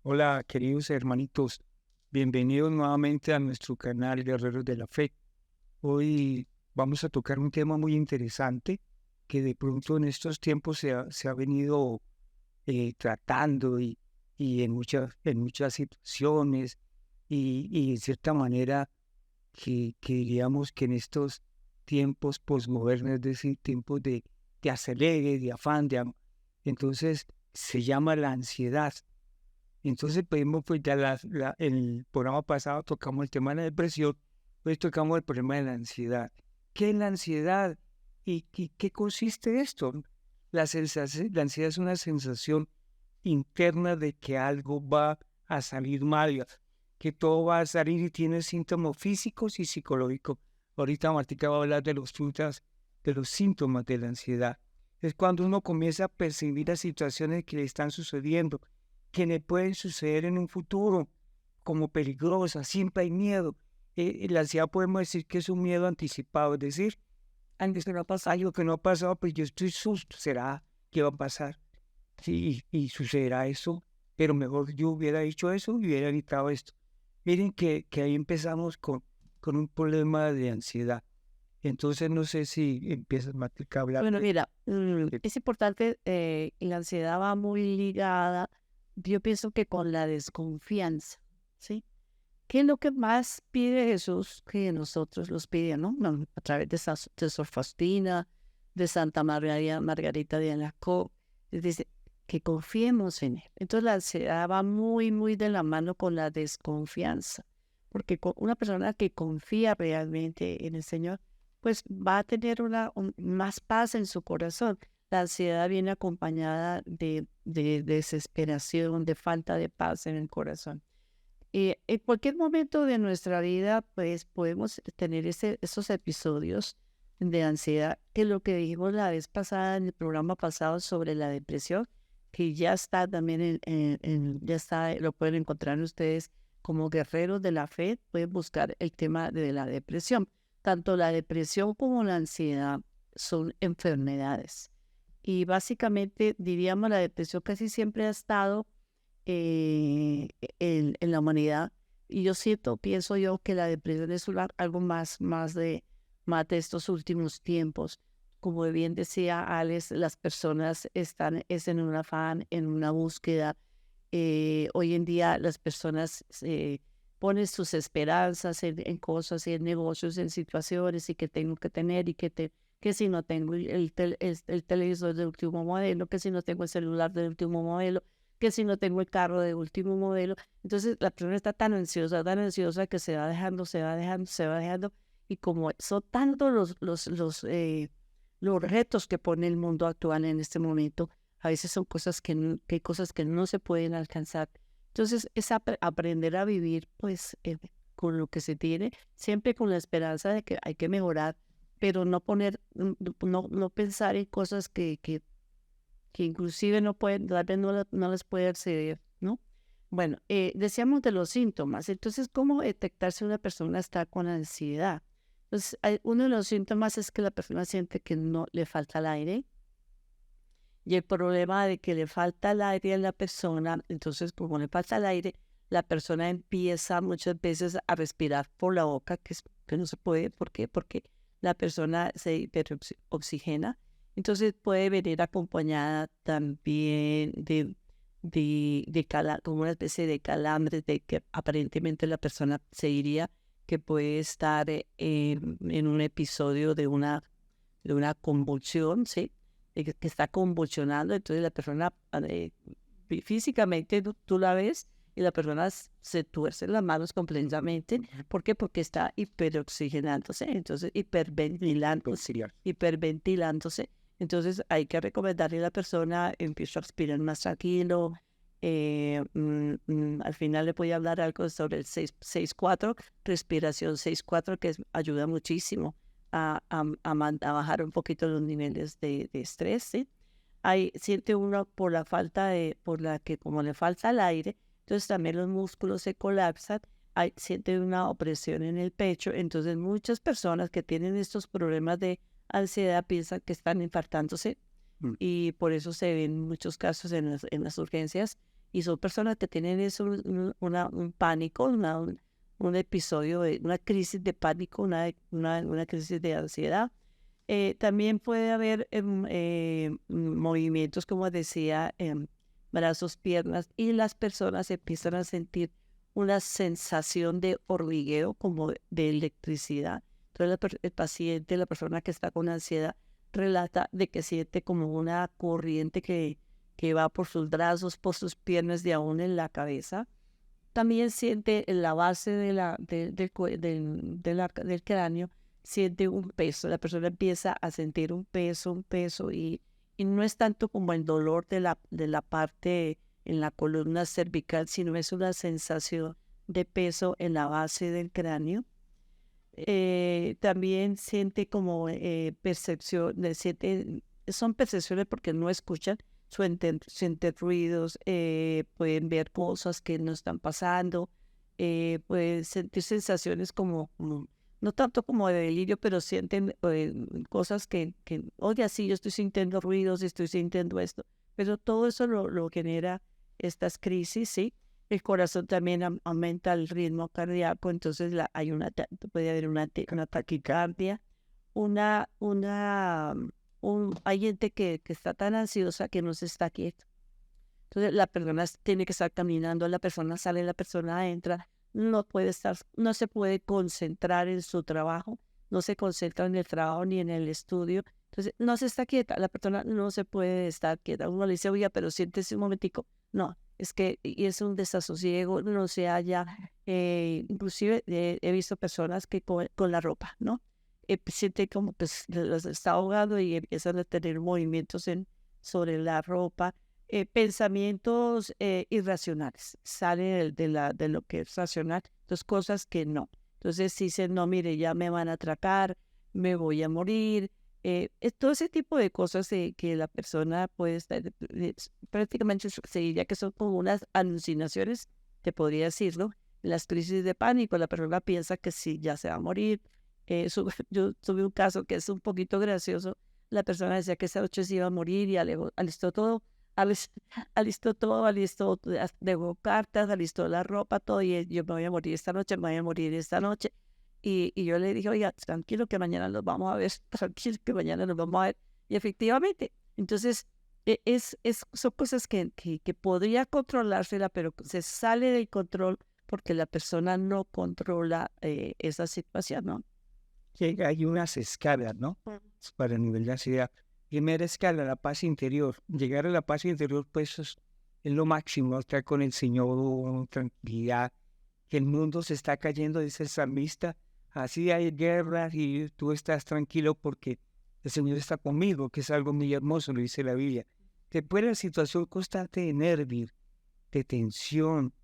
Hola, queridos hermanitos, bienvenidos nuevamente a nuestro canal Guerreros de la Fe. Hoy vamos a tocar un tema muy interesante que de pronto en estos tiempos se ha venido tratando y en muchas situaciones y de cierta manera que diríamos que en estos tiempos posmodernos, es decir, tiempos de acelere, de afán, entonces se llama la ansiedad. Entonces, pues ya el programa pasado tocamos el tema de la depresión, pues tocamos el problema de la ansiedad. ¿Qué es la ansiedad? ¿Y qué consiste esto? La ansiedad es una sensación interna de que algo va a salir mal, que todo va a salir y tiene síntomas físicos y psicológicos. Ahorita Martica va a hablar de los síntomas de la ansiedad. Es cuando uno comienza a percibir las situaciones que le están sucediendo, que le pueden suceder en un futuro como peligrosas. Siempre hay miedo. La ansiedad podemos decir que es un miedo anticipado, es decir, antes que no pasa algo que no ha pasado, pues yo estoy susto, ¿será que va a pasar? Sí, y sucederá eso, pero mejor yo hubiera dicho eso y hubiera evitado esto. Miren que ahí empezamos con un problema de ansiedad. Entonces no sé si empiezas, Matica, a hablar Bueno, mira, de- es importante, y la ansiedad va muy ligada, yo pienso que con la desconfianza, ¿sí? ¿Qué es lo que más pide Jesús que nosotros los pide, no? A través de Sor Faustina, de Santa María Margarita de Alacoque, dice que confiemos en Él. Entonces la ansiedad va muy, muy de la mano con la desconfianza, porque una persona que confía realmente en el Señor, pues va a tener más paz en su corazón. La ansiedad viene acompañada de desesperación, de falta de paz en el corazón. En cualquier momento de nuestra vida, pues podemos tener esos episodios de ansiedad, que es lo que dijimos la vez pasada en el programa pasado sobre la depresión, que ya está también ya está, lo pueden encontrar ustedes como guerreros de la fe, pueden buscar el tema de la depresión. Tanto la depresión como la ansiedad son enfermedades. Y básicamente, diríamos, la depresión casi siempre ha estado en la humanidad. Y yo pienso yo que la depresión es algo más de estos últimos tiempos. Como bien decía Alex, las personas están en un afán, en una búsqueda. Hoy en día las personas ponen sus esperanzas en cosas y en negocios, en situaciones y que tengo que tener que si no tengo el televisor de último modelo, que si no tengo el celular de último modelo, que si no tengo el carro de último modelo. Entonces la persona está tan ansiosa que se va dejando, se va dejando, se va dejando. Y como son tantos los retos que pone el mundo actual en este momento, a veces son cosas que hay cosas que no se pueden alcanzar. Entonces es aprender a vivir pues con lo que se tiene, siempre con la esperanza de que hay que mejorar, pero no pensar en cosas que inclusive no pueden, tal vez no les puede acceder, ¿no? Bueno, decíamos de los síntomas. Entonces, ¿cómo detectar si una persona está con ansiedad? Entonces, uno de los síntomas es que la persona siente que no le falta el aire. Y el problema de que le falta el aire a la persona, entonces, como le falta el aire, la persona empieza muchas veces a respirar por la boca, que no se puede. ¿Por qué? Porque la persona se hiperoxigena. Entonces puede venir acompañada también como una especie de calambre, de que aparentemente la persona se diría que puede estar en un episodio de una convulsión, ¿sí? Que está convulsionando. Entonces la persona físicamente tú la ves y la persona se tuerce las manos completamente. ¿Por qué? Porque está hiperoxigenándose, entonces hiperventilándose. Entonces hay que recomendarle a la persona, empieza a respirar más tranquilo. Al final le voy a hablar algo sobre el 6-4, respiración 6-4, que ayuda muchísimo a bajar un poquito los niveles de estrés, ¿sí? Siente uno por la que como le falta el aire, entonces también los músculos se colapsan, siente una opresión en el pecho. Entonces muchas personas que tienen estos problemas de ansiedad piensan que están infartándose Mm. y por eso se ven muchos casos en las urgencias Y son personas que tienen eso, un pánico, un episodio de una crisis de pánico, una crisis de ansiedad. También puede haber movimientos, como decía, brazos, piernas, y las personas empiezan a sentir una sensación de hormigueo, como de electricidad. Entonces el paciente, la persona que está con ansiedad, relata de que siente como una corriente que va por sus brazos, por sus piernas y aún en la cabeza. También siente en la base del cráneo, siente un peso. La persona empieza a sentir un peso, y no es tanto como el dolor de la parte en la columna cervical, sino es una sensación de peso en la base del cráneo. También siente como son percepciones porque no escuchan, sienten ruidos, pueden ver cosas que no están pasando, pueden sentir sensaciones como, no tanto como de delirio, pero sienten cosas que, oye, sí, yo estoy sintiendo ruidos, estoy sintiendo esto, pero todo eso lo genera estas crisis, ¿sí? El corazón también aumenta el ritmo cardíaco, entonces puede haber una taquicardia, hay gente que está tan ansiosa que no se está quieta. Entonces la persona tiene que estar caminando, la persona sale, la persona entra, no se puede concentrar en su trabajo, no se concentra en el trabajo ni en el estudio. Entonces no se está quieta, la persona no se puede estar quieta. Uno le dice, oye, pero siéntese un momentico. No, es que y es un desasosiego, no se halla. Inclusive he visto personas que con la ropa, ¿no? Siente como que los está ahogando y empiezan a tener movimientos sobre la ropa. Pensamientos irracionales, salen de lo que es racional, entonces cosas que no. Entonces dicen, no, mire, ya me van a atracar, me voy a morir. Todo ese tipo de cosas que la persona puede estar, prácticamente se diría que son como unas alucinaciones, te podría decir, ¿no? Las crisis de pánico, la persona piensa que sí, ya se va a morir. Yo tuve un caso que es un poquito gracioso. La persona decía que esa noche se iba a morir y alistó todo, dejó cartas, alistó la ropa, todo, y yo me voy a morir esta noche, me voy a morir esta noche. Y yo le dije, oiga, tranquilo que mañana nos vamos a ver, tranquilo que mañana nos vamos a ver. Y efectivamente, entonces, son cosas que podría controlársela, pero se sale del control porque la persona no controla esa situación, ¿no? Que hay unas escalas, ¿no? Para el nivel de ansiedad. Primera escala, la paz interior. Llegar a la paz interior, pues es lo máximo, estar con el Señor, tranquilidad, que el mundo se está cayendo, dice el salmista, así hay guerras y tú estás tranquilo porque el Señor está conmigo, que es algo muy hermoso, lo dice la Biblia. Después la situación constante de nervios, de tensión,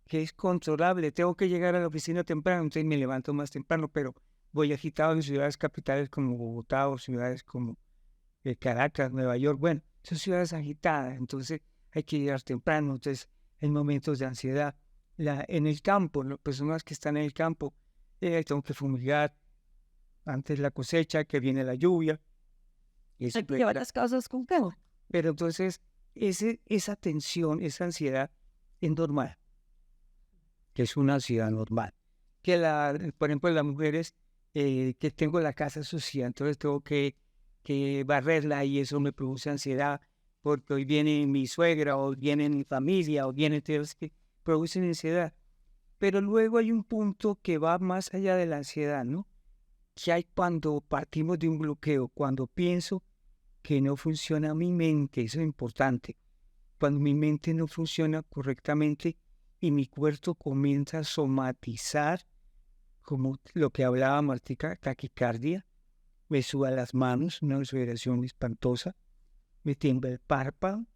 que es controlable. Tengo que llegar a la oficina temprano, entonces me levanto más temprano, pero voy agitado en ciudades capitales como Bogotá o ciudades como Caracas, Nueva York. Bueno, son ciudades agitadas, entonces hay que llegar temprano, entonces hay momentos de ansiedad. En el campo, las personas que están en el campo, tengo que fumigar antes la cosecha, que viene la lluvia. Hay que llevar las cosas con calma. Pero entonces esa tensión, esa ansiedad es normal, que es una ansiedad normal. Por ejemplo, las mujeres que tengo la casa sucia, entonces tengo que barrerla y eso me produce ansiedad porque hoy viene mi suegra o viene mi familia o viene todos que producen ansiedad. Pero luego hay un punto que va más allá de la ansiedad, ¿no? Que hay cuando partimos de un bloqueo, cuando pienso que no funciona mi mente, eso es importante. Cuando mi mente no funciona correctamente y mi cuerpo comienza a somatizar, como lo que hablaba Martica, taquicardia, me suba las manos, una sudoración espantosa, me tiembla el párpado,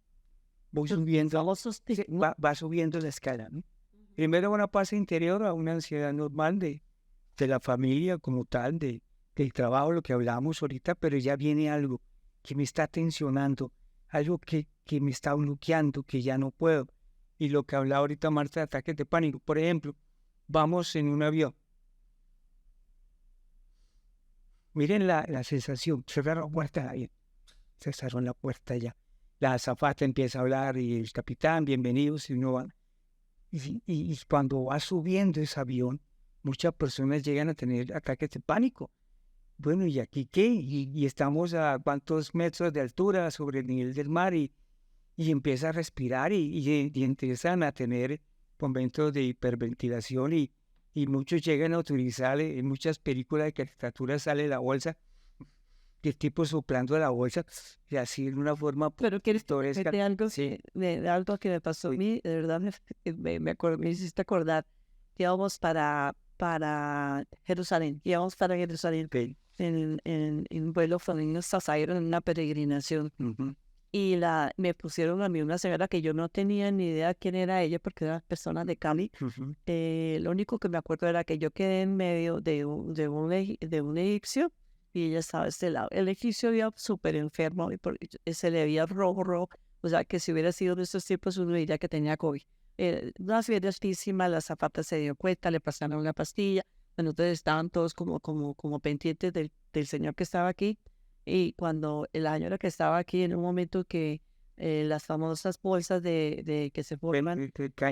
voy subiendo, va subiendo la escala, ¿no? Primero una paz interior a una ansiedad normal de la familia como tal, del trabajo, lo que hablábamos ahorita, pero ya viene algo que me está tensionando, algo que me está bloqueando, que ya no puedo. Y lo que hablaba ahorita Marta de ataques de pánico, por ejemplo, vamos en un avión. Miren la sensación, cerraron la puerta del avión, se cerró la puerta ya. la azafata empieza a hablar y el capitán, bienvenidos, y uno va. Y cuando va subiendo ese avión, muchas personas llegan a tener ataques de pánico. Bueno, ¿y aquí qué? Y estamos a cuántos metros de altura sobre el nivel del mar y empieza a respirar y empiezan a tener momentos de hiperventilación y muchos llegan a utilizar, en muchas películas de caricatura sale la bolsa, y el tipo soplando la bolsa, y así de una forma Pero quieres que te pintoresca. cuente algo, Sí, de algo que me pasó a sí. mí, de verdad me hiciste acordar que íbamos para Jerusalén, Sí. en un vuelo familiar hasta en una peregrinación. Ujú, Y me pusieron a mí una señora que yo no tenía ni idea quién era ella porque era persona de Cali. ujú. Lo único que me acuerdo era que yo quedé en medio de un egipcio y ella estaba a este lado. El egipcio iba súper enfermo y se le veía rojo, o sea que si hubiera sido de estos tiempos uno diría que tenía COVID. Una fiebre altísima, la zapata se dio cuenta, le pasaron una pastilla, bueno, entonces estaban todos como pendientes del señor que estaba aquí. Y cuando la señora que estaba aquí en un momento que las famosas bolsas de que se forman,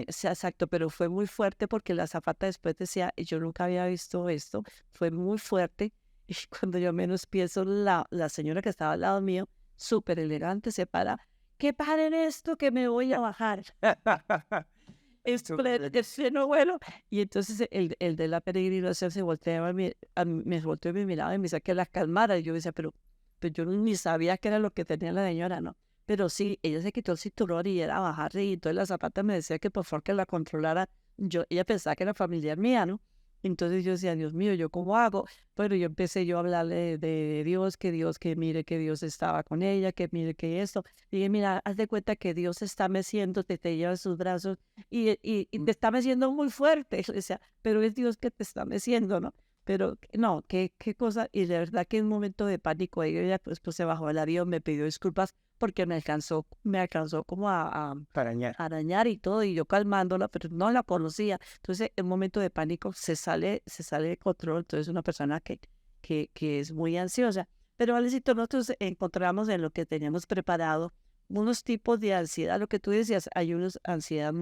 sí, exacto, pero fue muy fuerte porque la azafata después decía, yo nunca había visto esto, fue muy fuerte. Y cuando yo menos pienso, la señora que estaba al lado mío, súper elegante, se para, que paren esto, que me voy a bajar. No, bueno. Y entonces el de la peregrinación se volteaba me volteó y me miraba y me decía que la calmara. Y yo decía, pero pues yo ni sabía qué era lo que tenía la señora, ¿no? Pero sí, ella se quitó el cinturón y era bajarse y entonces la zapata me decía que por favor que la controlara. Ella pensaba que era familiar mía, ¿no? Entonces yo decía, Dios mío, ¿yo cómo hago? Bueno, yo empecé yo a hablarle de Dios, que mire que Dios estaba con ella, que mire que esto. Y dije, mira, haz de cuenta que Dios se está meciendo, te lleva en sus brazos y te está meciendo muy fuerte. O sea, pero es Dios que te está meciendo, ¿no? Pero no, qué cosa. Y de verdad que en un momento de pánico, ella pues se bajó del avión, me pidió disculpas porque me alcanzó como Arañar. a arañar y todo, y yo calmándola, pero no la conocía. Entonces, en un momento de pánico se sale de control. Entonces, una persona que es muy ansiosa. Pero, Alecito, nosotros encontramos en lo que teníamos preparado unos tipos de ansiedad, lo que tú decías, hay una ansiedad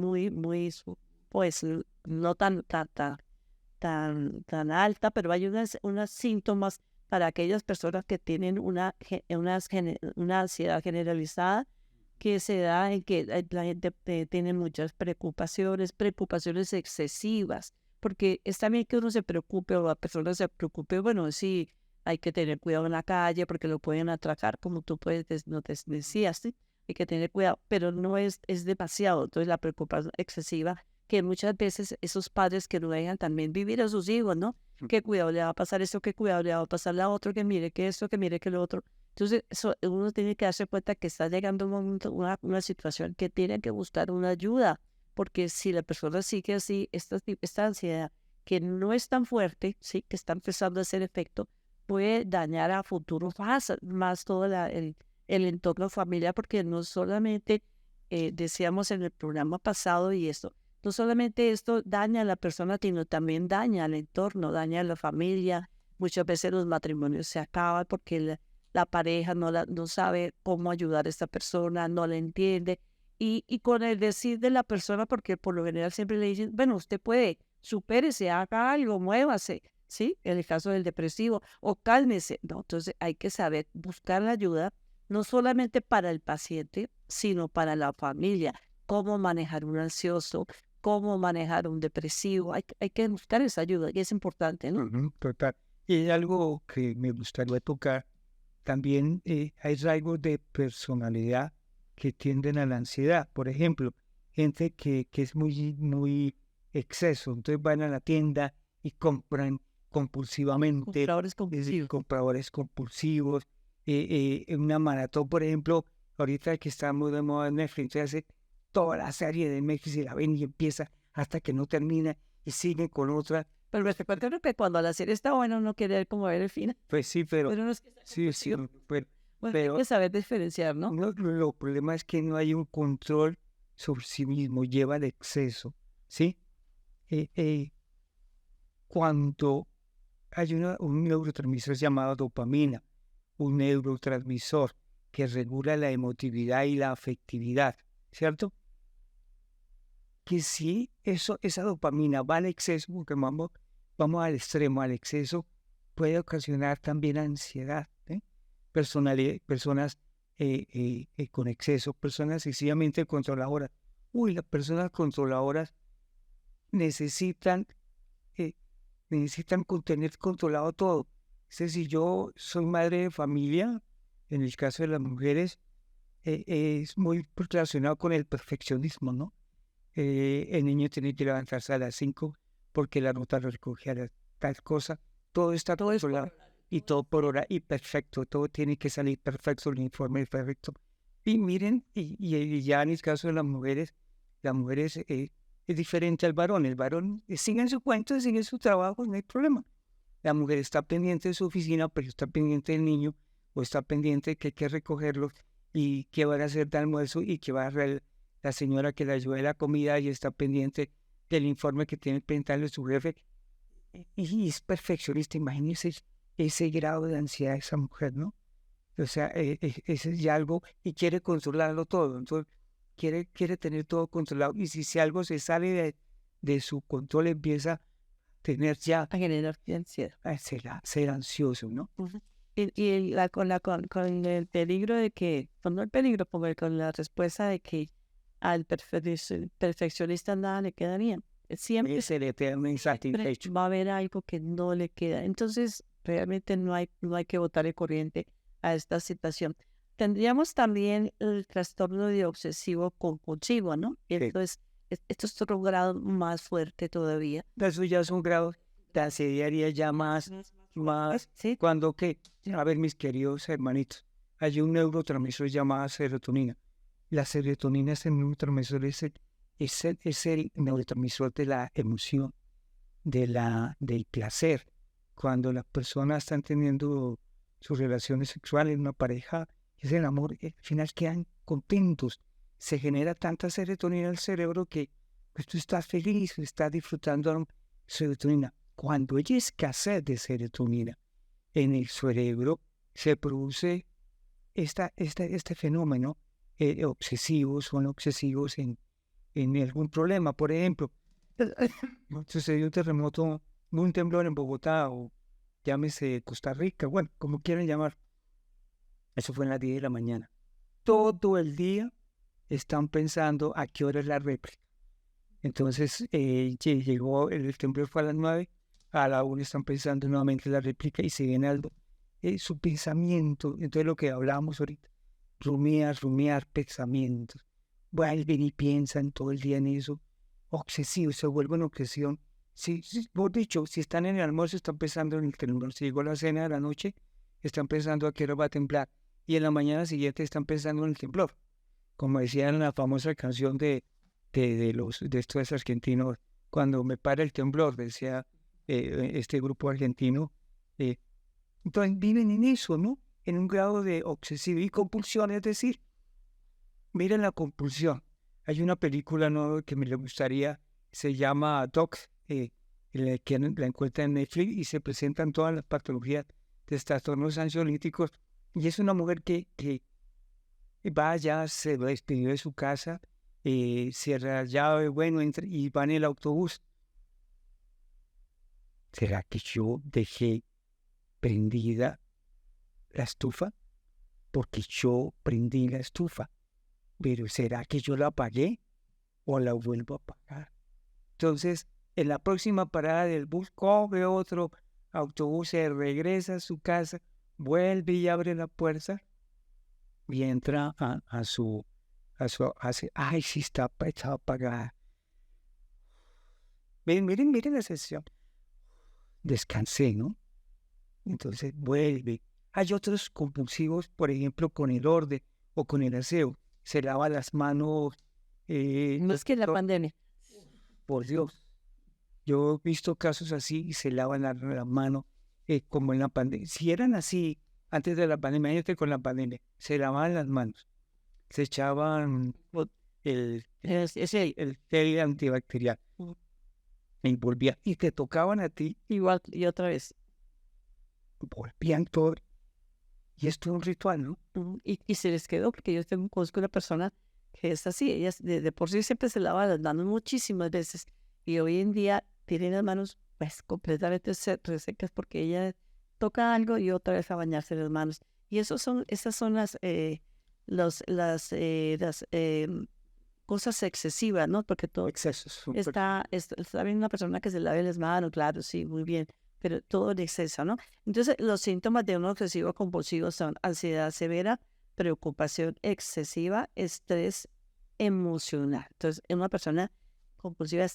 pues, no tan alta, pero hay unas síntomas para aquellas personas que tienen una ansiedad generalizada que se da en que la gente tiene muchas preocupaciones excesivas, porque está bien que uno se preocupe o la persona se preocupe, bueno, sí, hay que tener cuidado en la calle porque lo pueden atracar, como tú no te decías, ¿sí? Hay que tener cuidado, pero no es demasiado, entonces la preocupación excesiva que muchas veces esos padres que no dejan también vivir a sus hijos, ¿no? Qué cuidado le va a pasar esto, qué cuidado le va a pasar a otro, que mire que esto, que mire que lo otro. Entonces, uno tiene que darse cuenta que está llegando un momento, una situación que tiene que buscar una ayuda, porque si la persona sigue así, esta ansiedad que no es tan fuerte, sí, que está empezando a hacer efecto, puede dañar a futuro más todo el entorno familiar, porque no solamente decíamos en el programa pasado y esto, no solamente esto daña a la persona, sino también daña al entorno, daña a la familia. Muchas veces los matrimonios se acaban porque la pareja no sabe cómo ayudar a esta persona, no la entiende. Y con el decir de la persona, porque por lo general siempre le dicen, bueno, usted puede, supérese, haga algo, muévase, ¿sí? En el caso del depresivo, o cálmese, ¿no? Entonces hay que saber buscar la ayuda, no solamente para el paciente, sino para la familia. Cómo manejar un ansioso, cómo manejar un depresivo. Hay que buscar esa ayuda y es importante, ¿no? Ujú, total. Y hay algo que me gustaría tocar. También hay rasgos de personalidad que tienden a la ansiedad. Por ejemplo, gente que es muy exceso. Entonces van a la tienda y compran compulsivamente, Compradores es decir, compulsivos. compradores compulsivos. En una maratón, por ejemplo, ahorita que estamos de moda en Netflix, se hace toda la serie de Netflix y la ven y empieza hasta que no termina y sigue con otra. Pero me recuerdo que cuando la serie está buena uno quiere ver como ver el final, Pues sí, pero pero no es que sea sí, compulsivo. Bueno, hay pero que saber diferenciar, ¿no? no, lo problema es que no hay un control sobre sí mismo, lleva al exceso, ¿sí? Eh, eh, cuando hay un neurotransmisor llamado dopamina, un neurotransmisor que regula la emotividad y la afectividad, ¿cierto? Que si esa dopamina va al exceso, porque vamos al extremo, al exceso, puede ocasionar también ansiedad, ¿eh? Personas con exceso, personas excesivamente controladoras. Las personas controladoras necesitan, eh, necesitan tener controlado todo. Es decir, yo soy madre de familia, en el caso de las mujeres, es muy relacionado con el perfeccionismo, ¿no? El niño tiene que levantarse a las 5 porque la ruta lo recogía tal cosa. Todo está controlado y todo por hora y perfecto. Todo tiene que salir perfecto, el informe es perfecto. Y miren, y ya en el caso de las mujeres es diferente al varón. El varón sigue en su cuento, sigue en su trabajo, no hay problema. La mujer está pendiente de su oficina, pero está pendiente del niño o está pendiente de que hay que recogerlo y qué van a hacer de almuerzo y que va a hacer la señora que le ayuda de la comida y está pendiente del informe que tiene que presentarle su jefe. Y es perfeccionista, imagínense ese grado de ansiedad de esa mujer, ¿no? O sea, ese es ya algo y quiere controlarlo todo, entonces quiere tener todo controlado y si algo se sale de su control empieza a tener ya A generar ansiedad. ser ansioso, ¿no? Con el peligro de que, pues no el peligro, porque con la respuesta de que al perfeccionista nada le queda bien. Siempre Ese eterno insatisfecho. va a haber algo que no le queda. Entonces, realmente no hay que botar el corriente a esta situación. Tendríamos también el trastorno de obsesivo compulsivo, ¿no? Sí. Entonces, esto es otro grado más fuerte todavía. Eso ya es un grado de ansiedad ya más, ¿Sí? cuando que, a ver, mis queridos hermanitos, hay un neurotransmisor llamado serotonina. La serotonina es el neurotransmisor, es el neurotransmisor de la emoción, del placer. Cuando las personas están teniendo sus relaciones sexuales, una pareja, es el amor, al final quedan contentos. Se genera tanta serotonina en el cerebro que pues, tú estás feliz, estás disfrutando serotonina. Cuando hay escasez de serotonina en el cerebro, se produce este fenómeno son obsesivos en algún problema. Por ejemplo, sucedió un terremoto, un temblor en Bogotá o llámese Costa Rica, bueno, como quieran llamar. Eso fue en las 10 de la mañana. Todo el día están pensando a qué hora es la réplica. Entonces llegó, el temblor fue a las 9, a la 1 están pensando nuevamente la réplica y se viene algo. Su pensamiento, entonces lo que hablábamos ahorita, rumiar pensamientos, vuelven y piensan todo el día en eso, obsesivos, se vuelven obsesión. Vos dicho, si están en el almuerzo están pensando en el temblor, si llegó la cena de la noche, están pensando a qué hora va a temblar, y en la mañana siguiente están pensando en el temblor, como decía en la famosa canción de estos argentinos, cuando me para el temblor, decía este grupo argentino, entonces viven en eso, ¿no? En un grado de obsesivo y compulsión, es decir, miren la compulsión. Hay una película ¿no? que me le gustaría, se llama Docs, que la encuentra en Netflix y se presentan todas las patologías de trastornos ansiolíticos. Y es una mujer que va allá, se despidió de su casa, cierra la llave, bueno, entra y va en el autobús. ¿Será que yo dejé prendida la estufa? Porque yo prendí la estufa. Pero ¿será que yo la apagué o la vuelvo a apagar? Entonces, en la próxima parada del bus, coge otro autobús, se regresa a su casa, vuelve y abre la puerta y entra ay, sí está apagada. Miren la sesión. Descansé, ¿no? Entonces vuelve. Hay otros compulsivos, por ejemplo, con el orden o con el aseo. Se lava las manos. No es que la pandemia. Por Dios. Yo he visto casos así y se lavan la mano como en la pandemia. Si eran así antes de la pandemia, imagínate con la pandemia, se lavaban las manos, se echaban el gel antibacterial y volvían y te tocaban a ti. Igual y otra vez. Volvían todo Y esto es un ritual, ¿no? Y se les quedó, porque yo conozco una persona que es así, ella de por sí siempre se lava las manos muchísimas veces, y hoy en día tiene las manos pues completamente resecas porque ella toca algo y otra vez a bañarse las manos. Y esas son las cosas excesivas, ¿no? Porque todo Excesos. está bien una persona que se lave las manos, claro, sí, muy bien, pero todo en exceso, ¿no? Entonces, los síntomas de un obsesivo compulsivo son ansiedad severa, preocupación excesiva, estrés emocional. Entonces, una persona compulsiva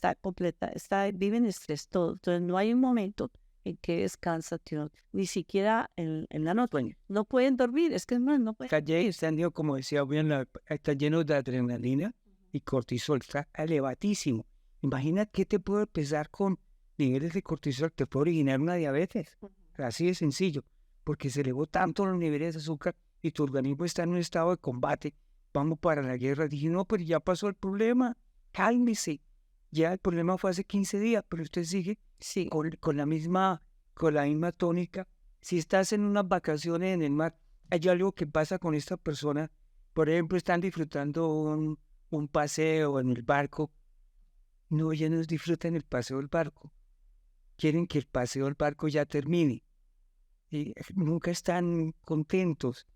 vive en estrés todo. Entonces, no hay un momento en que descansa, tío, ni siquiera en la noche. No pueden dormir, es que no pueden. Está lleno, como decía bien, está lleno de adrenalina y cortisol, está elevadísimo. Imagina qué te puede empezar con niveles de cortisol, te puede originar una diabetes. Así de sencillo, porque se elevó tanto los niveles de azúcar y tu organismo está en un estado de combate. Vamos para la guerra. Dije, no, pero ya pasó el problema, cálmese. Ya el problema fue hace 15 días, pero usted sigue Sí. con la misma tónica. Si estás en unas vacaciones en el mar, hay algo que pasa con esta persona. Por ejemplo, están disfrutando un paseo en el barco. No, ellos no disfrutan el paseo del barco. Quieren que el paseo del barco ya termine. Nunca están contentos.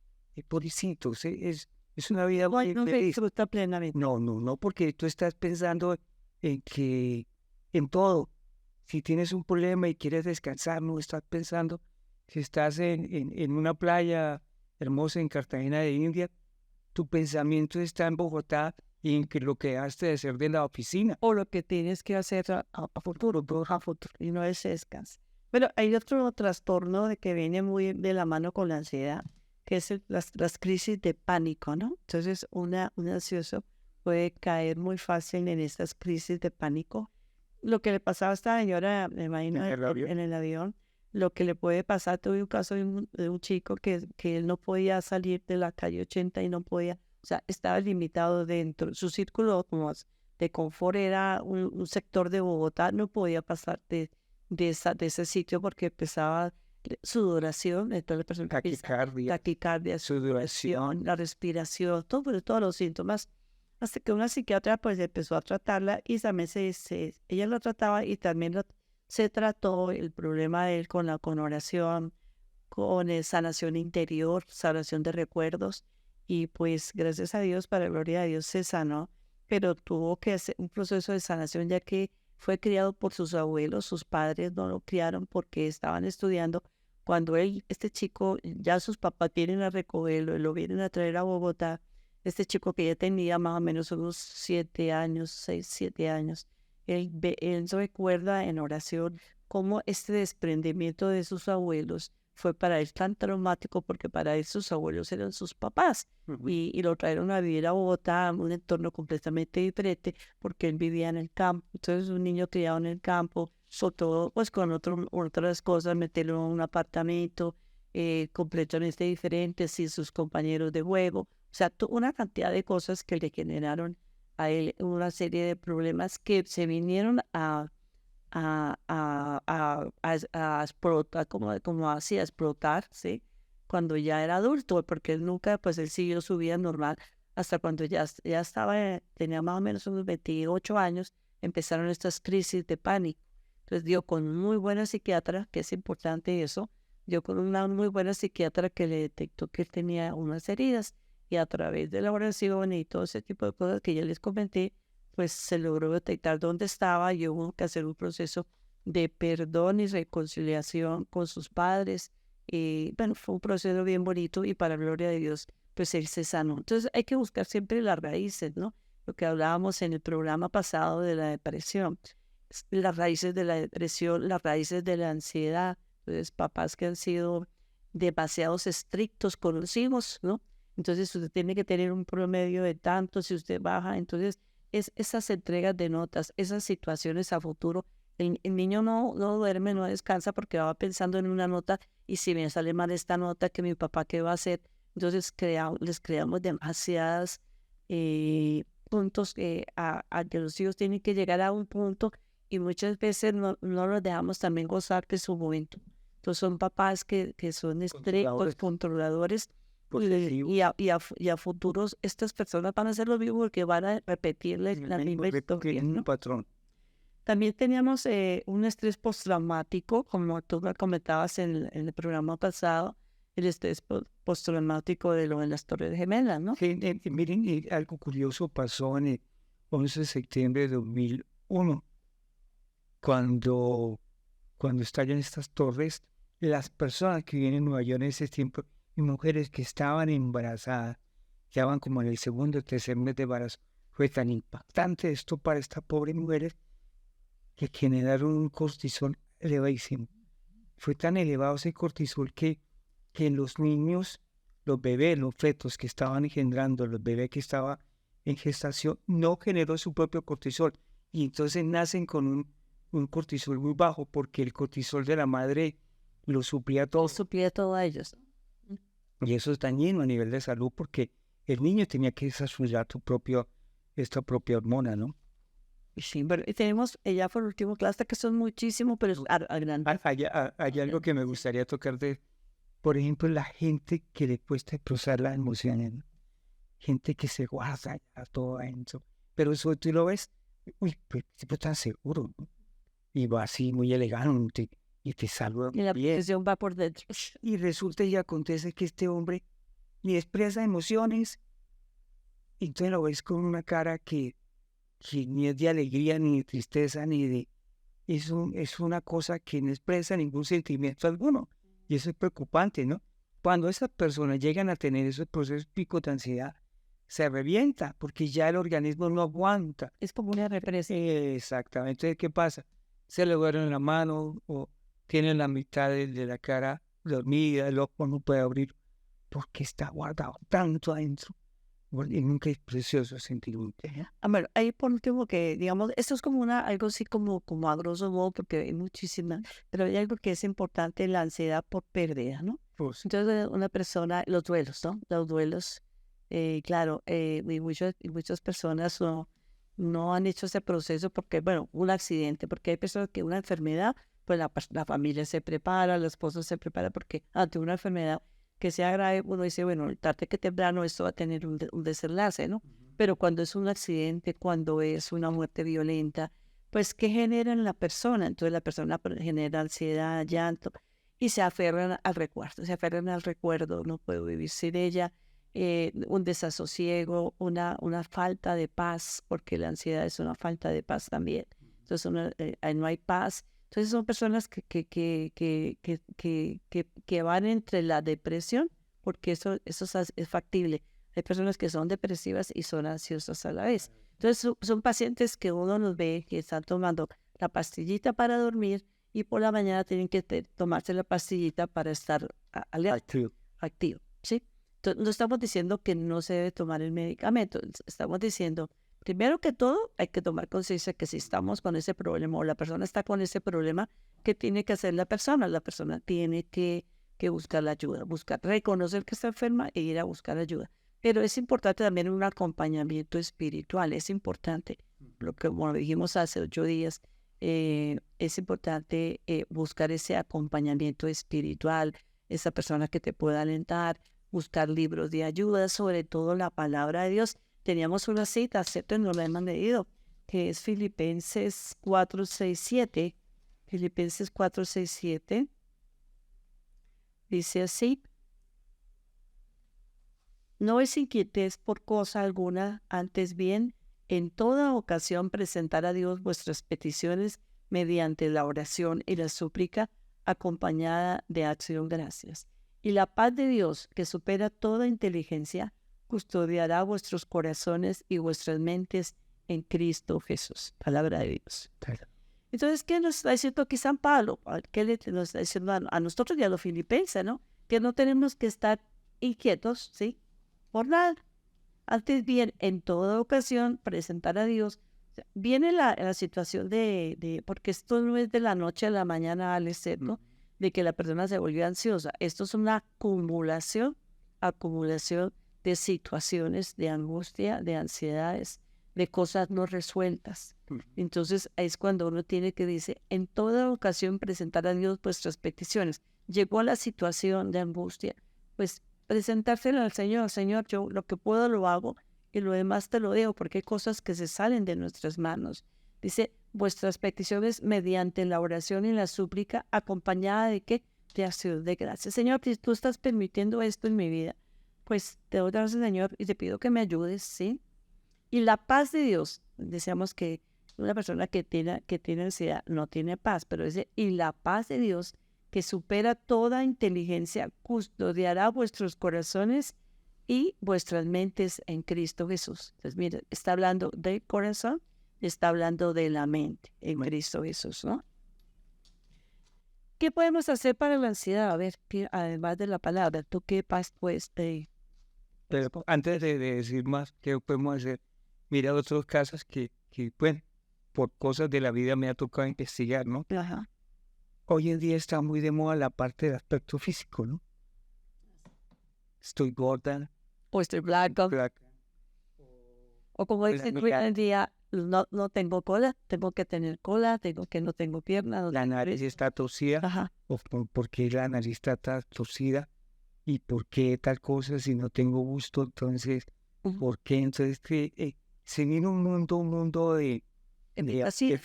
Pobrecitos. Es una vida muy No se feliz. disfruta plenamente. No, porque tú estás pensando en todo. Si tienes un problema y quieres descansar, no estás pensando. Si estás en una playa hermosa en Cartagena de India, tu pensamiento está en Bogotá y en que lo que dejaste de hacer de la oficina. O lo que tienes que hacer a futuro, y no es descanso. Pero hay otro trastorno de que viene muy de la mano con la ansiedad, que es las crisis de pánico, ¿no? Entonces, un ansioso puede caer muy fácil en estas crisis de pánico. Lo que le pasaba a esta señora, me imagino, en el avión, lo que le puede pasar, tuve un caso de un chico que él no podía salir de la calle 80 y no podía, o sea, estaba limitado dentro, su círculo como de confort era un sector de Bogotá, no podía pasar de ese sitio porque empezaba sudoración, entonces la persona taquicardia, sudoración, la respiración, todos los síntomas, hasta que una psiquiatra pues empezó a tratarla y también ella lo trataba y también se trató el problema de él con oración, con sanación interior, sanación de recuerdos, y pues gracias a Dios, para la gloria de Dios, se sanó, pero tuvo que hacer un proceso de sanación ya que fue criado por sus abuelos, sus padres no lo criaron porque estaban estudiando. Cuando este chico, ya sus papás vienen a recogerlo y lo vienen a traer a Bogotá, este chico que ya tenía más o menos unos 7 años, 6, 7 años, él recuerda en oración cómo este desprendimiento de sus abuelos fue para él tan traumático porque para él sus abuelos eran sus papás y lo trajeron a vivir a Bogotá, un entorno completamente diferente porque él vivía en el campo. Entonces un niño criado en el campo, sobre todo pues con otras cosas, meterlo en un apartamento completamente diferente, sin sus compañeros de juego, o sea, una cantidad de cosas que le generaron a él una serie de problemas que se vinieron a explotar, como así, a explotar, ¿sí? Cuando ya era adulto, porque él nunca, pues él siguió su vida normal hasta cuando ya tenía más o menos unos 28 años, empezaron estas crisis de pánico. Entonces dio con muy buena psiquiatra, que es importante eso, dio con una muy buena psiquiatra que le detectó que él tenía unas heridas y a través de la oración y todo ese tipo de cosas que ya les comenté, pues se logró detectar dónde estaba y hubo que hacer un proceso de perdón y reconciliación con sus padres. Y bueno, fue un proceso bien bonito y para la gloria de Dios, pues él se sanó. Entonces hay que buscar siempre las raíces, ¿no? Lo que hablábamos en el programa pasado de la depresión, las raíces de la depresión, las raíces de la ansiedad. Entonces, papás que han sido demasiados estrictos con los hijos, ¿no? Entonces usted tiene que tener un promedio de tanto, si usted baja, entonces esas entregas de notas, esas situaciones a futuro. El niño no duerme, no descansa porque va pensando en una nota y si me sale mal esta nota, que mi papá qué va a hacer. Entonces les creamos demasiadas puntos a que los hijos tienen que llegar a un punto y muchas veces no los dejamos también gozar de su momento. Entonces son papás que son estrictos, controladores, y a futuros estas personas van a hacer lo mismo porque van a repetirles la misma historia, ¿no? Patrón. También teníamos un estrés postraumático, como tú me comentabas en el programa pasado, el estrés postraumático de lo de las Torres Gemelas, ¿no? Sí, miren, algo curioso pasó en el 11 de septiembre de 2001, cuando estallan estas torres. Las personas que viven en Nueva York en ese tiempo, y mujeres que estaban embarazadas, ya van como en el segundo o tercer mes de embarazo, fue tan impactante esto para estas pobres mujeres que generaron un cortisol elevadísimo. Fue tan elevado ese cortisol que los niños, los bebés, los fetos que estaban engendrando, los bebés que estaban en gestación, no generó su propio cortisol. Y entonces nacen con un cortisol muy bajo, porque el cortisol de la madre lo suplía todo. Lo suplía todo a ellos. Y eso es dañino a nivel de salud, porque el niño tenía que desarrollar esta propia hormona, ¿no? Sí, pero tenemos ya por último clase que son muchísimo, pero es grande. Hay algo que me gustaría tocar por ejemplo, la gente que le cuesta expresar las emociones, ¿no? Gente que se guarda ya todo adentro. Pero eso tú lo ves, uy, pues tipo tan seguro, ¿no? Y va así muy elegante y te saluda Y la bien. presión va por dentro. Y resulta y acontece que este hombre ni expresa emociones, y entonces lo ves con una cara que ni es de alegría, ni de tristeza, es una cosa que no expresa ningún sentimiento alguno. Y eso es preocupante, ¿no? Cuando esas personas llegan a tener esos procesos picos de ansiedad, se revienta porque ya el organismo no aguanta. Es como una represión. Exactamente. Entonces, ¿qué pasa? Se le duele la mano o tiene la mitad de la cara dormida, el ojo no puede abrir porque está guardado tanto adentro. Y nunca es precioso sentimiento. Bueno, ahí por último que, digamos, esto es como algo así como a grosso modo, porque hay muchísimas, pero hay algo que es importante, la ansiedad por pérdida, ¿no? Pues, Entonces, una persona, los duelos, ¿no? Los duelos, claro, y muchas personas no han hecho ese proceso porque, bueno, un accidente, porque hay personas que una enfermedad, pues la familia se prepara, la esposa se prepara porque ante una enfermedad que sea grave, uno dice, bueno, tarde que temprano esto va a tener un desenlace, ¿no? Pero cuando es un accidente, cuando es una muerte violenta, pues, ¿qué genera en la persona? Entonces la persona genera ansiedad, llanto, y se aferran al recuerdo, no puedo vivir sin ella, un desasosiego, una falta de paz, porque la ansiedad es una falta de paz también. Entonces no hay paz. Entonces son personas que van entre la depresión, porque eso es factible. Hay personas que son depresivas y son ansiosas a la vez. Entonces son pacientes que uno los ve que están tomando la pastillita para dormir y por la mañana tienen que tomarse la pastillita para estar activo, ¿sí? Entonces, no estamos diciendo que no se debe tomar el medicamento, estamos diciendo, primero que todo, hay que tomar conciencia que si estamos con ese problema o la persona está con ese problema, ¿qué tiene que hacer la persona? La persona tiene que buscar la ayuda, reconocer que está enferma e ir a buscar ayuda. Pero es importante también un acompañamiento espiritual, es importante, lo que como dijimos hace 8 días, es importante buscar ese acompañamiento espiritual, esa persona que te pueda alentar, buscar libros de ayuda, sobre todo la palabra de Dios. Teníamos una cita, ¿cierto? No la hemos leído, que es Filipenses 4:6-7. Filipenses 4:6-7 dice así: no os inquietéis por cosa alguna, antes bien, en toda ocasión presentar a Dios vuestras peticiones mediante la oración y la súplica, acompañada de acción de gracias. Y la paz de Dios, que supera toda inteligencia, custodiará vuestros corazones y vuestras mentes en Cristo Jesús. Palabra de Dios. Entonces, ¿qué nos está diciendo aquí San Pablo? ¿Qué nos está diciendo a nosotros y a los filipenses, no? Que no tenemos que estar inquietos, ¿sí? Por nada. Antes bien, en toda ocasión, presentar a Dios. Viene la situación porque esto no es de la noche a la mañana, Alex, ¿cierto? De que la persona se volvió ansiosa. Esto es una acumulación de situaciones de angustia, de ansiedades, de cosas no resueltas. Mm. Entonces es cuando uno tiene que dice, en toda ocasión presentar a Dios vuestras peticiones. Llegó a la situación de angustia, pues presentárselo al Señor. Señor, yo lo que puedo lo hago y lo demás te lo dejo, porque hay cosas que se salen de nuestras manos. Dice, vuestras peticiones mediante la oración y la súplica, acompañada de ¿qué? De acción de gracias. Señor, si tú estás permitiendo esto en mi vida, pues te doy gracias, Señor, y te pido que me ayudes, ¿sí? Y la paz de Dios, deseamos que una persona que tiene ansiedad no tiene paz, pero dice, y la paz de Dios, que supera toda inteligencia, custodiará vuestros corazones y vuestras mentes en Cristo Jesús. Entonces, mire, está hablando del corazón, está hablando de la mente en Cristo Jesús, ¿no? ¿Qué podemos hacer para la ansiedad? A ver, además de la palabra, ¿tú qué paz puedes pedir? Pero antes de decir más, ¿qué podemos hacer? Mira otros casos que, bueno, por cosas de la vida me ha tocado investigar, ¿no? Ajá. Hoy en día está muy de moda la parte del aspecto físico, ¿no? Estoy gorda, O estoy blanco. flaca. O como Pues, dicen hoy mira, en día, no tengo cola, tengo que tener cola, no tengo piernas. No la tengo nariz está torcida, Ajá. o por qué la nariz está torcida, y por qué tal cosa si no tengo gusto, entonces, Ujú. ¿por qué? Entonces, que se viene un mundo Así.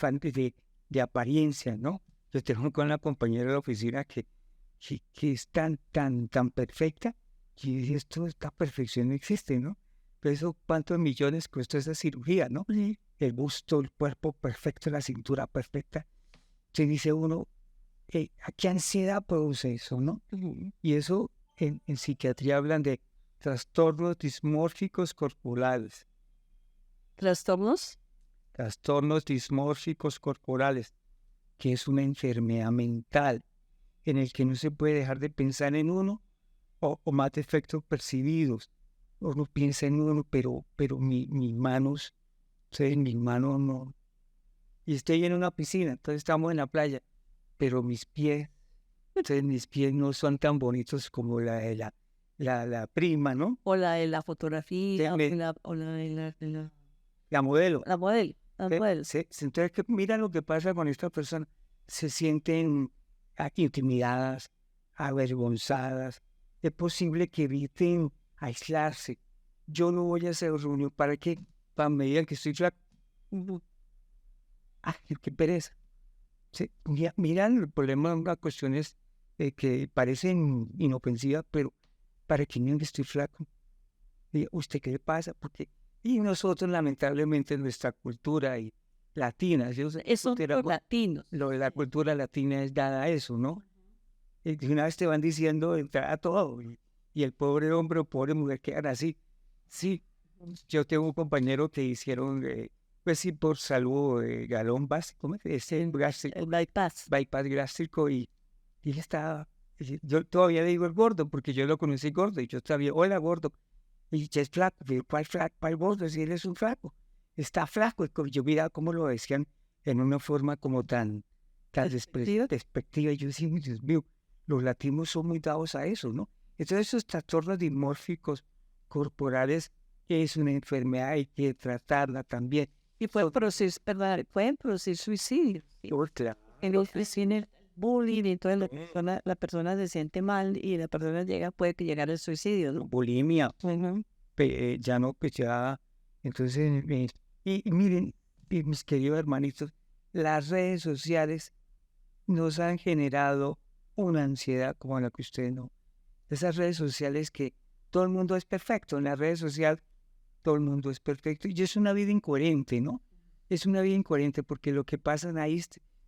de apariencia, ¿no? Yo tengo con la compañera de la oficina que es tan perfecta, y esta perfección no existe, ¿no? Pero eso, ¿cuántos millones cuesta esa cirugía, no? Sí. El busto, el cuerpo perfecto, la cintura perfecta. Se dice uno, ¿a qué ansiedad produce eso, no? Ujú. Y eso en psiquiatría hablan de trastornos dismórficos corporales. ¿Trastornos? Trastornos dismórficos corporales, que es una enfermedad mental en el que no se puede dejar de pensar en uno o más defectos percibidos. Uno piensa en uno, pero mis manos, ¿sabes? Mis manos no. Y estoy en una piscina, entonces estamos en la playa, pero mis pies, entonces mis pies no son tan bonitos como la de la prima, ¿no? O la de la fotografía, Me- o la de la modelo. la modelo. La modelo. Entonces, mira lo que pasa con esta persona. Se sienten intimidadas, avergonzadas. Es posible que eviten aislarse. Yo no voy a hacer reunión. ¿Para qué? Para medida que estoy flaco. Ujú. ¡Ah, qué pereza! Sí, mira el problema, unas cuestiones que parecen inofensivas, pero para que no que estoy flaco. Y, ¿usted qué le pasa? Porque, y nosotros, lamentablemente, nuestra cultura latina, ¿sí? O sea, Son los latinos. lo de la cultura latina es dada a eso, ¿no? Y de una vez te van diciendo entrar a todo, y el pobre hombre o pobre mujer quedan así. Sí, yo tengo un compañero que hicieron, pues sí, por salud, galón básico, ¿cómo es? Ese gástrico, El bypass. bypass gástrico, y él estaba, yo todavía le digo el gordo, porque yo lo conocí gordo, y yo sabía, hola gordo, y ya es flaco. Digo, ¿cuál flaco? ¿Cuál gordo? Si él es un flaco. Está flaco. Yo miraba cómo lo decían en una forma como tan ¿Despectiva? despectiva. Y yo decía, Dios mío, los latinos son muy dados a eso, ¿no? Entonces, esos trastornos dimórficos corporales es una enfermedad, hay que tratarla también. Y pueden producir suicidio. ¿Sí? Otra, Entonces viene el bullying y entonces la persona se siente mal y la persona puede llegar al suicidio, ¿no? bulimia, Ujú. ya no, pues ya. Entonces, y miren, mis queridos hermanitos, las redes sociales nos han generado una ansiedad como la que usted no. Esas redes sociales que todo el mundo es perfecto, en las redes sociales todo el mundo es perfecto, y es una vida incoherente, ¿no? Es una vida incoherente porque lo que pasa ahí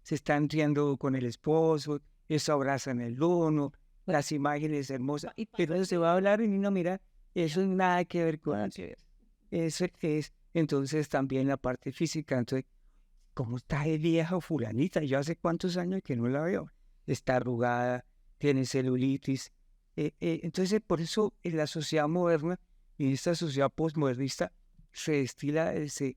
se están riendo con el esposo, eso abrazan el uno, las imágenes hermosas, pero se va a hablar y no, mira, eso es nada que ver con eso. Eso es, entonces también la parte física, entonces, ¿cómo está de vieja fulanita? Yo hace cuántos años que no la veo. Está arrugada, tiene celulitis. Entonces, por eso en la sociedad moderna y en esta sociedad postmodernista se destila, se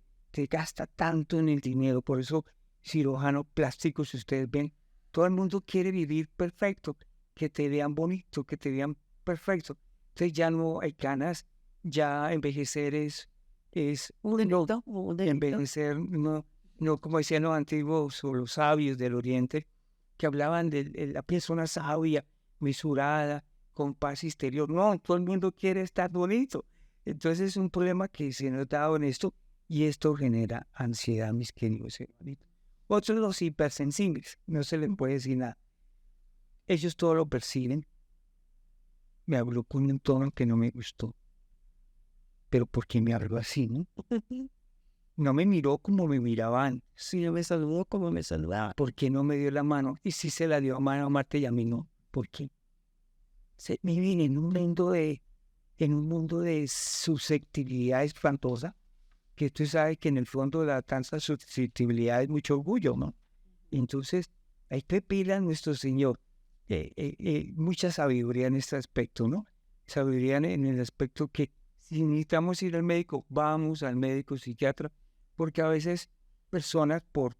gasta tanto en el dinero. Por eso, cirujanos plásticos, si ustedes ven, todo el mundo quiere vivir perfecto, que te vean bonito, que te vean perfecto. Entonces ya no hay ganas, ya envejecer es Un delito, un delito. envejecer, no como decían los antiguos o los sabios del Oriente, que hablaban de la persona sabia, mesurada, con paz exterior. No, todo el mundo quiere estar bonito. Entonces es un problema que se nos da en esto y esto genera ansiedad, mis queridos hermanitos. Otros los hipersensibles, no se les puede decir nada. Ellos todo lo perciben. Me habló con un tono que no me gustó. Pero ¿por qué me habló así, no? No me miró como me miraban. Sí, no me saludó como me saludaba. ¿Por qué no me dio la mano? Y si se la dio a mano a Marta y a mí no. ¿Por qué? Se viven en un mundo de susceptibilidad espantosa, que usted sabe que en el fondo la tanta susceptibilidad es mucho orgullo, ¿no? Entonces, hay que pedirle a nuestro Señor mucha sabiduría en este aspecto, ¿no? Sabiduría en el aspecto que si necesitamos ir al médico, vamos al médico psiquiatra, porque a veces personas por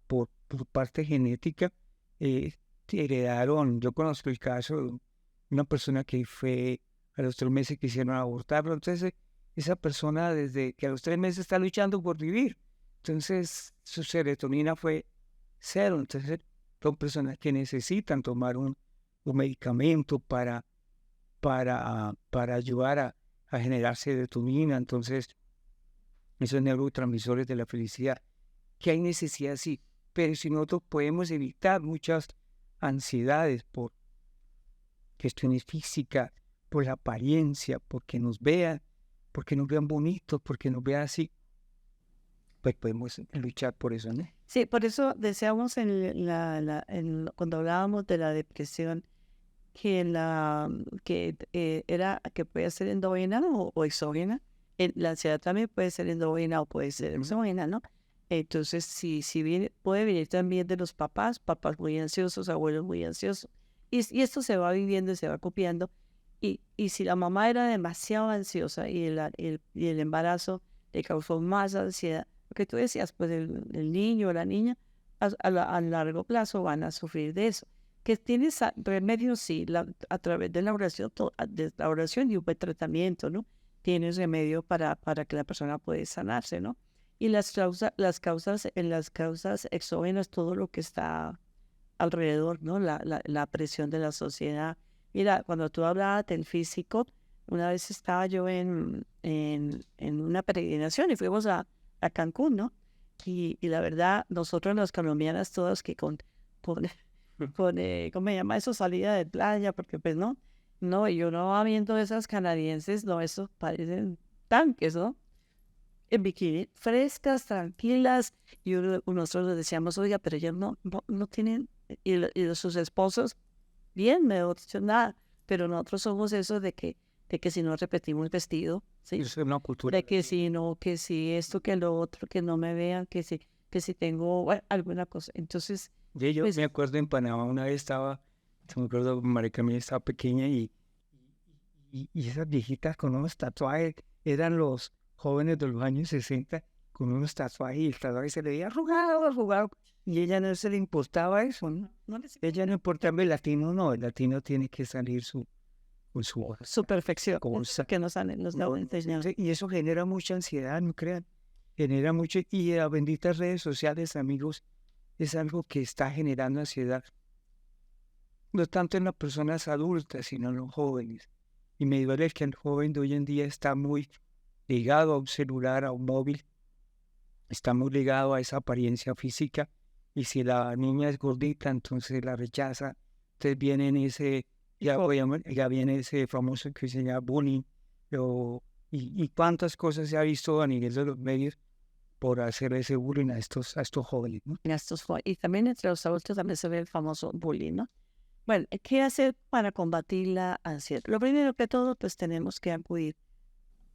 parte genética heredaron. Yo conozco el caso de una persona que fue a los 3 meses quisieron abortarlo, entonces esa persona desde que a los 3 meses está luchando por vivir, entonces su serotonina fue cero, entonces son personas que necesitan tomar un medicamento para ayudar a generar serotonina, entonces esos neurotransmisores de la felicidad, que hay necesidad sí, pero si nosotros podemos evitar muchas ansiedades por cuestiones físicas, por la apariencia, porque nos vean bonitos, porque nos vean así, pues podemos luchar por eso, ¿no? Sí, por eso decíamos cuando hablábamos de la depresión que que puede ser endógena o exógena. La ansiedad también puede ser endógena o puede ser exógena, ¿no? Entonces, si viene, puede venir también de los papás muy ansiosos, abuelos muy ansiosos, y esto se va viviendo y se va copiando. Y si la mamá era demasiado ansiosa y el embarazo le causó más ansiedad, lo que tú decías, pues el niño o la niña a largo plazo van a sufrir de eso. Que tienes remedios, sí, a través de la oración y un buen tratamiento, ¿no? Tienes remedio para que la persona pueda sanarse, ¿no? Y en las causas exógenas, todo lo que está alrededor, ¿no? La presión de la sociedad. Mira, cuando tú hablabas del físico, una vez estaba yo en una peregrinación y fuimos a Cancún, ¿no? Y la verdad, nosotros las colombianas todas que con ¿cómo me llama eso? Salida de playa, porque pues no, y yo no va viendo esas canadienses, no, eso parecen tanques, ¿no? En bikini, frescas, tranquilas, y nosotros les decíamos, oiga, pero ellas no tienen, sus esposos, bien, me he dicho nada, pero nosotros somos eso de que si no repetimos el vestido, ¿sí? Es una cultura. De que si no, que si esto, que lo otro, que no me vean, que si tengo alguna cosa, entonces... Yo pues, me acuerdo en Panamá una vez me acuerdo, María Camila estaba pequeña y esas viejitas con unos tatuajes, eran los jóvenes de los años 60 con unos tatuajes y el tatuaje se le veía arrugado, y ella no se le importaba eso, ¿no? Ella no importaba el latino, no, el latino tiene que salir con su perfección, cosa. que nos han enseñado. Y eso genera mucha ansiedad, no crean, genera mucho, y las benditas redes sociales, amigos, es algo que está generando ansiedad, no tanto en las personas adultas, sino en los jóvenes. Y me duele que el joven de hoy en día está muy ligado a un celular, a un móvil, está muy ligado a esa apariencia física, y si la niña es gordita, entonces la rechaza, entonces ya viene ese famoso que se llama bullying, y cuántas cosas se ha visto a nivel de los medios por hacer ese bullying a estos jóvenes, ¿no? Y también entre los adultos también se ve el famoso bullying, ¿no? Bueno, ¿qué hacer para combatir la ansiedad? Lo primero que todo, pues tenemos que acudir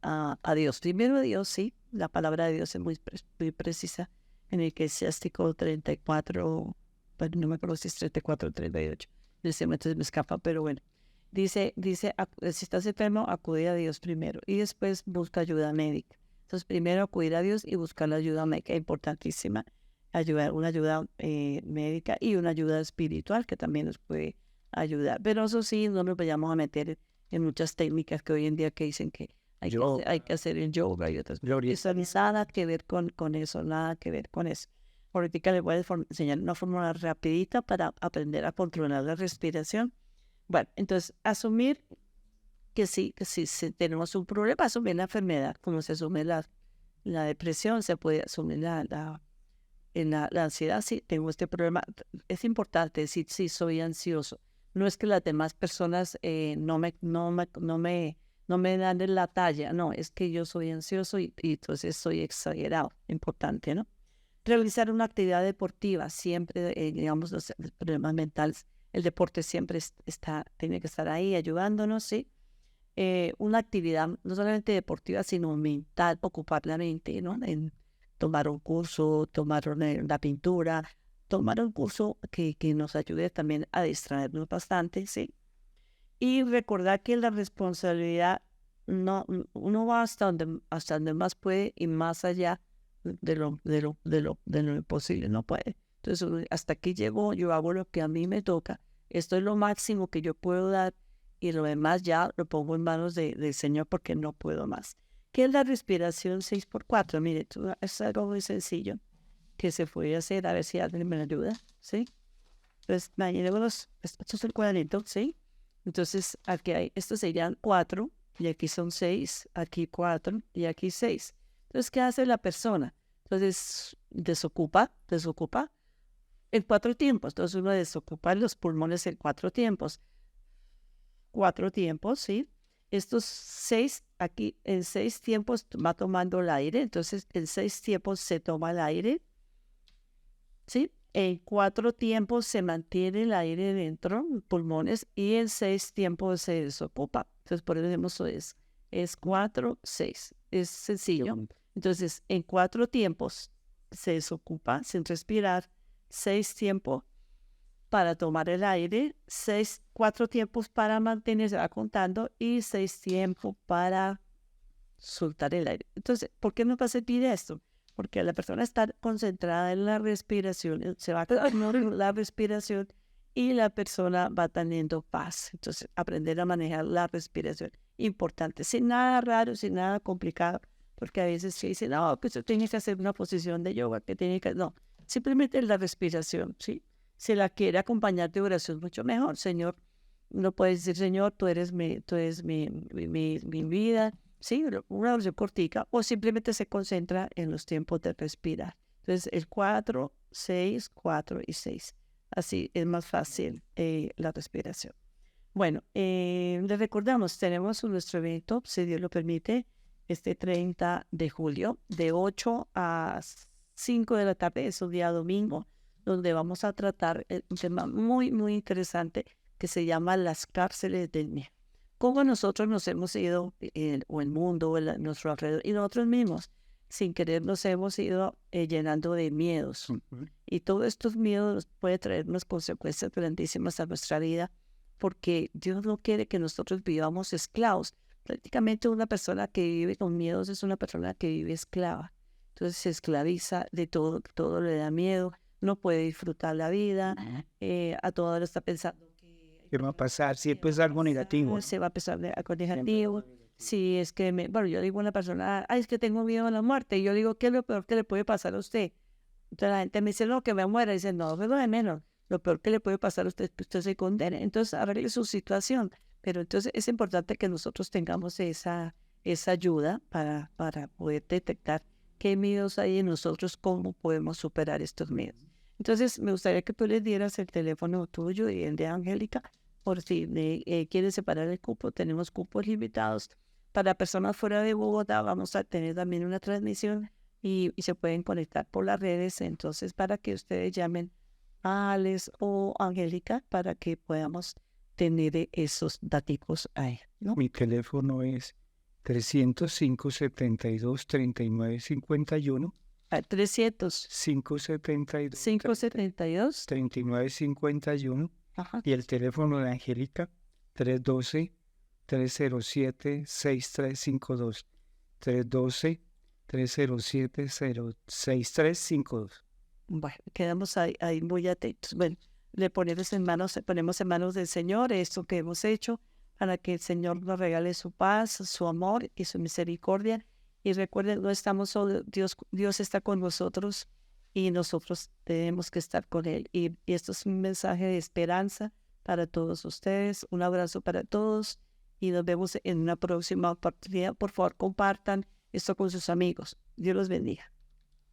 a Dios. Primero a Dios, sí, la palabra de Dios es muy precisa en el Eclesiástico 34, bueno, no me acuerdo si es 34 o 38, entonces me escapa, pero bueno. Dice, si estás enfermo, acude a Dios primero y después busca ayuda médica. Entonces, primero acudir a Dios y buscar la ayuda médica, importantísima, una ayuda médica y una ayuda espiritual que también nos puede ayudar. Pero eso sí, no nos vayamos a meter en muchas técnicas que hoy en día que dicen que hay que hacer el yoga y otras cosas. Gloria. Eso no nada que ver con eso, nada que ver con eso. Ahorita les voy a enseñar una fórmula rapidita para aprender a controlar la respiración. Bueno, entonces, asumir que sí, si tenemos un problema, asumir la enfermedad, como se asume la depresión, se puede asumir la ansiedad. Si tengo este problema, es importante decir si soy ansioso. No es que las demás personas no me dan en la talla, no, es que yo soy ansioso y entonces soy exagerado. Importante, ¿no? Realizar una actividad deportiva, siempre, digamos, los problemas mentales, el deporte siempre tiene que estar ahí ayudándonos, ¿sí? Una actividad no solamente deportiva, sino mental, ocupar la mente, ¿no? En tomar un curso, tomar una pintura, tomar un curso que nos ayude también a distraernos bastante, ¿sí? Y recordar que la responsabilidad, uno va hasta donde más puede y más allá de lo imposible no puede. Entonces, hasta aquí llego, yo hago lo que a mí me toca, esto es lo máximo que yo puedo dar y lo demás ya lo pongo en manos del Señor porque no puedo más. ¿Qué es la respiración 6x4? Mire, es algo muy sencillo que se puede hacer, a ver si alguien me ayuda, ¿sí? Entonces, imaginémonos, esto es el cuadrito, ¿sí? Entonces, aquí estos serían 4, y aquí son 6, aquí 4, y aquí 6. Entonces, ¿qué hace la persona? Entonces, desocupa en 4 tiempos. Entonces, uno desocupa los pulmones en 4 tiempos. 4 tiempos, ¿sí? Estos 6, aquí en 6 tiempos va tomando el aire. Entonces, en 6 tiempos se toma el aire, ¿sí? En 4 tiempos se mantiene el aire dentro, pulmones, y en 6 tiempos se desocupa. Entonces, por eso decimos es 4, 6. Es sencillo. Entonces, en 4 tiempos se desocupa sin respirar, 6 tiempos para tomar el aire, 4 tiempos para mantenerse, va contando, y 6 tiempos para soltar el aire. Entonces, ¿por qué nos va a servir esto? Porque la persona está concentrada en la respiración, se va a la respiración y la persona va teniendo paz. Entonces, aprender a manejar la respiración, importante, sin nada raro, sin nada complicado, porque a veces se dice, no, que usted tiene que hacer una posición de yoga, que tiene que, no, simplemente la respiración, ¿sí? Si la quiere acompañar de oración, mucho mejor. Señor, no puede decir, Señor, tú eres mi vida, ¿sí? Una oración cortica, o simplemente se concentra en los tiempos de respirar. Entonces, el 4, 6, 4 y 6. Así es más fácil la respiración. Bueno, les recordamos, tenemos nuestro evento, si Dios lo permite, este 30 de julio, de 8 a 5 de la tarde, es un día domingo, donde vamos a tratar un tema muy, muy interesante que se llama las cárceles del miedo. Cómo nosotros nos hemos ido, o el mundo, o nuestro alrededor, y nosotros mismos, sin querer, nos hemos ido llenando de miedos. Y todos estos miedos pueden traer unas consecuencias grandísimas a nuestra vida, porque Dios no quiere que nosotros vivamos esclavos. Prácticamente una persona que vive con miedos es una persona que vive esclava. Entonces se esclaviza de todo, todo le da miedo, no puede disfrutar la vida, a todo hora está pensando ¿qué va a pasar? Siempre es algo negativo. se va a pensar algo negativo. Si es que, bueno, yo digo a una persona, ay, es que tengo miedo a la muerte, y yo digo, ¿qué es lo peor que le puede pasar a usted? Entonces la gente me dice, no, que me muera, y dice, no, es lo de menos, lo peor que le puede pasar a usted es que usted se condene. Entonces, arregle su situación, pero entonces es importante que nosotros tengamos esa ayuda para poder detectar qué miedos hay en nosotros, cómo podemos superar estos miedos. Entonces, me gustaría que tú les dieras el teléfono tuyo y el de Angélica, por si quieres separar el cupo. Tenemos cupos limitados. Para personas fuera de Bogotá vamos a tener también una transmisión y se pueden conectar por las redes. Entonces, para que ustedes llamen a Alex o Angélica para que podamos tener esos daticos ahí, ¿no? Mi teléfono es 305-72-3951. 300 572 572 3951. Ajá. Y el teléfono de Angélica, 312-307-6352. 312-307-6352. Bueno, quedamos ahí muy atentos. Bueno, ponemos en manos del Señor esto que hemos hecho para que el Señor nos regale su paz, su amor y su misericordia. Y recuerden, no estamos solos, Dios está con nosotros y nosotros tenemos que estar con Él. Y esto es un mensaje de esperanza para todos ustedes. Un abrazo para todos y nos vemos en una próxima oportunidad. Por favor, compartan esto con sus amigos. Dios los bendiga.